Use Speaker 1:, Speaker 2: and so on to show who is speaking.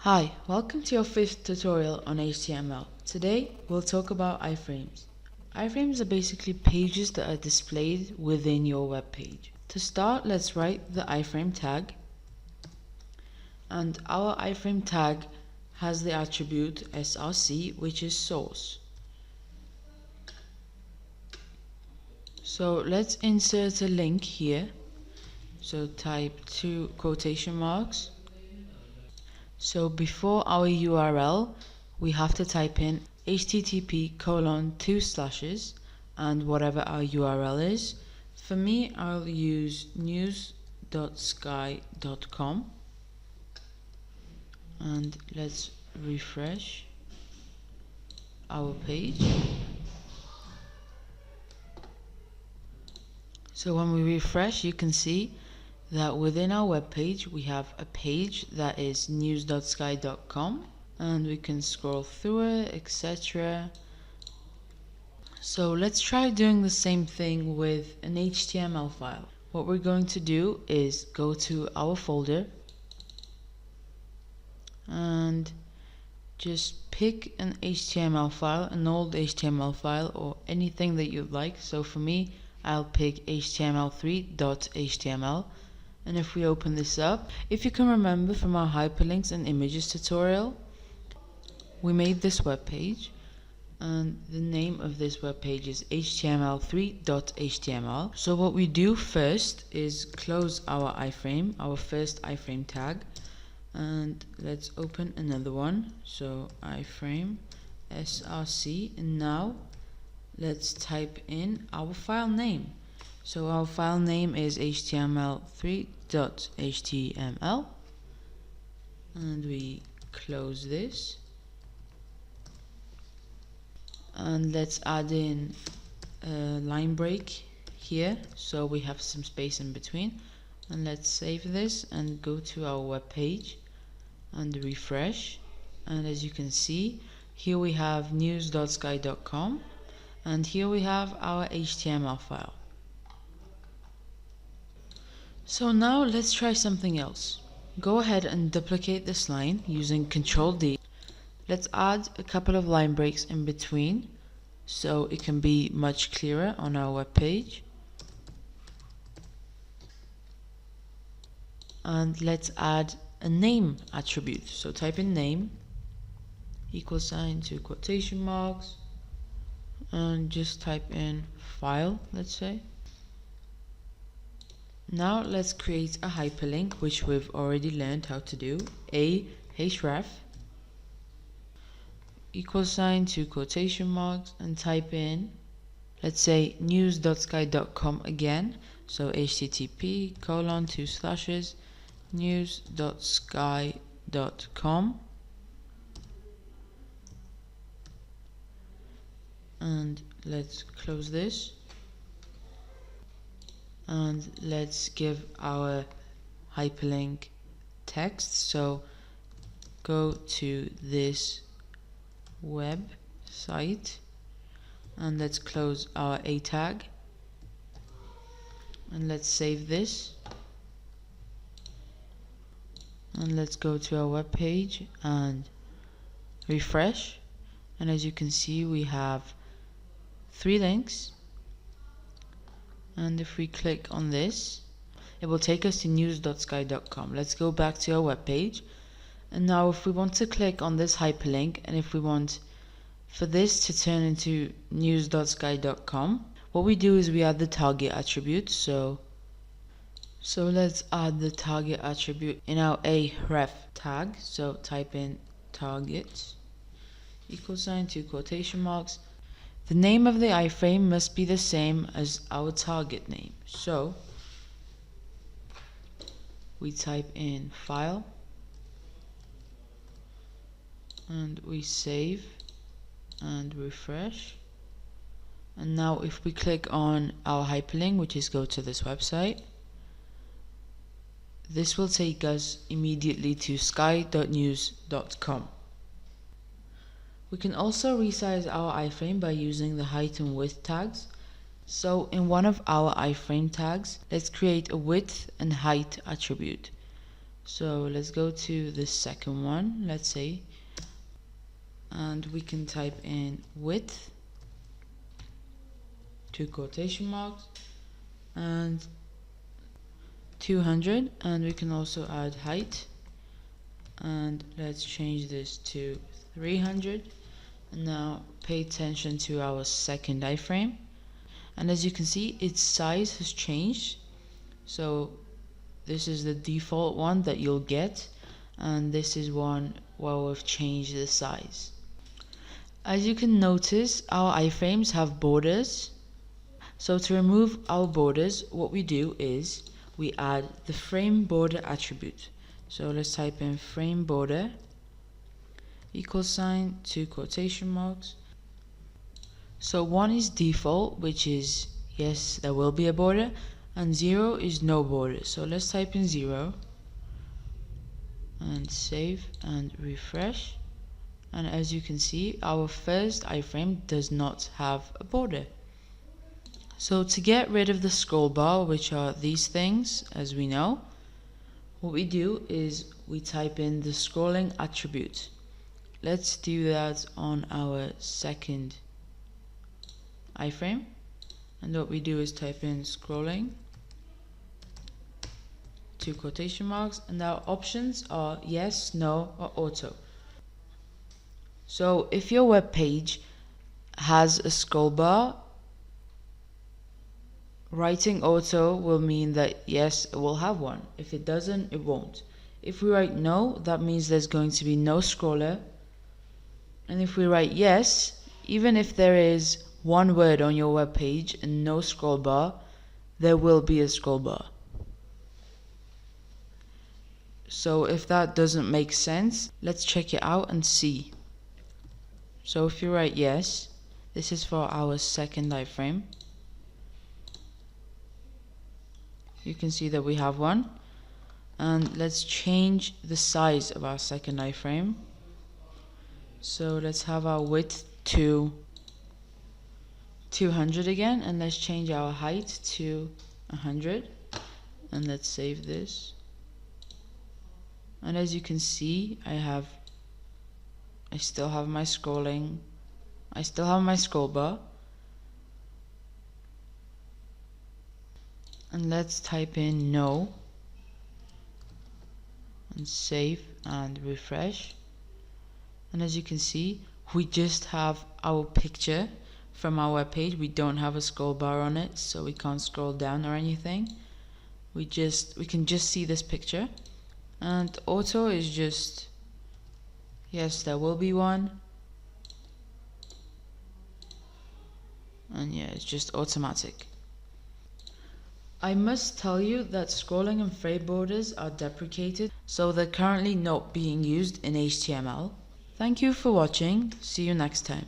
Speaker 1: Hi, welcome to your 5th tutorial on HTML. Today we'll talk about iframes. Iframes are basically pages that are displayed within your web page. To start, let's write the iframe tag, and our iframe tag has the attribute src, which is source. So let's insert a link here. So type 2 quotation marks. So before our URL, we have to type in http:// and whatever our URL is. For me, I'll use news.sky.com, and let's refresh our page. So when we refresh, you can see that within our web page we have a page that is news.sky.com, and we can scroll through it, etc. So let's try doing the same thing with an HTML file. What we're going to do is go to our folder and just pick an HTML file, an old HTML file, or anything that you'd like. So for me, I'll pick html3.html. And if we open this up, if you can remember from our hyperlinks and images tutorial, we made this web page, and the name of this web page is html3.html. So what we do first is close our iframe, our first iframe tag, and let's open another one. So iframe src, and now let's type in our file name. So our file name is html3.html, and we close this, and let's add in a line break here so we have some space in between, and let's save this and go to our web page and refresh. And as you can see, here we have news.sky.com, and here we have our HTML file. So now let's try something else. Go ahead and duplicate this line using Ctrl D. Let's add a couple of line breaks in between so it can be much clearer on our web page. And let's add a name attribute. So type in name, =, 2 quotation marks, and just type in file, let's say. Now let's create a hyperlink, which we've already learned how to do. A href, =, 2 quotation marks, and type in, let's say, news.sky.com again. So http:// news.sky.com, and let's close this, and let's give our hyperlink text. So go to this website, and let's close our A tag, and let's save this, and let's go to our web page and refresh. And as you can see, we have 3 links, and if we click on this, it will take us to news.sky.com. Let's go back to our web page, and now if we want to click on this hyperlink, and if we want for this to turn into news.sky.com, what we do is we add the target attribute. So let's add the target attribute in our href tag. So type in target, =, 2 quotation marks. The name of the iframe must be the same as our target name. So we type in file, and we save and refresh. And now if we click on our hyperlink, which is go to this website, this will take us immediately to sky.news.com. We can also resize our iframe by using the height and width tags. So in one of our iframe tags, let's create a width and height attribute. So let's go to the second one, let's say, and we can type in width, 2 quotation marks, and 200, and we can also add height, and let's change this to 300. And now pay attention to our second iframe, and as you can see, its size has changed. So this is the default one that you'll get, and this is one where we've changed the size. As you can notice, our iframes have borders. So to remove our borders, what we do is we add the frame border attribute. So let's type in frame border equals sign, 2 quotation marks. So 1 is default, which is yes, there will be a border, and 0 is no border. So let's type in 0 and save and refresh. And as you can see, our first iframe does not have a border. So to get rid of the scroll bar, which are these things, as we know, what we do is we type in the scrolling attribute. Let's do that on our second iframe. And what we do is type in scrolling, 2 quotation marks, and our options are yes, no, or auto. So if your web page has a scroll bar, writing auto will mean that yes, it will have one. If it doesn't, it won't. If we write no, that means there's going to be no scroller. And if we write yes, even if there is one word on your web page and no scroll bar, there will be a scroll bar. So if that doesn't make sense, let's check it out and see. So if you write yes, this is for our second iframe. You can see that we have one. And let's change the size of our second iframe. So let's have our width to 200 again, and let's change our height to 100. And let's save this. And as you can see, I still have my scrolling, I still have my scroll bar. And let's type in no and save and refresh. And as you can see, we just have our picture from our web page. We don't have a scroll bar on it, so we can't scroll down or anything. We can just see this picture. And auto is just yes, there will be one. And yeah, it's just automatic. I must tell you that scrolling and frame borders are deprecated, so they're currently not being used in HTML. Thank you for watching. See you next time.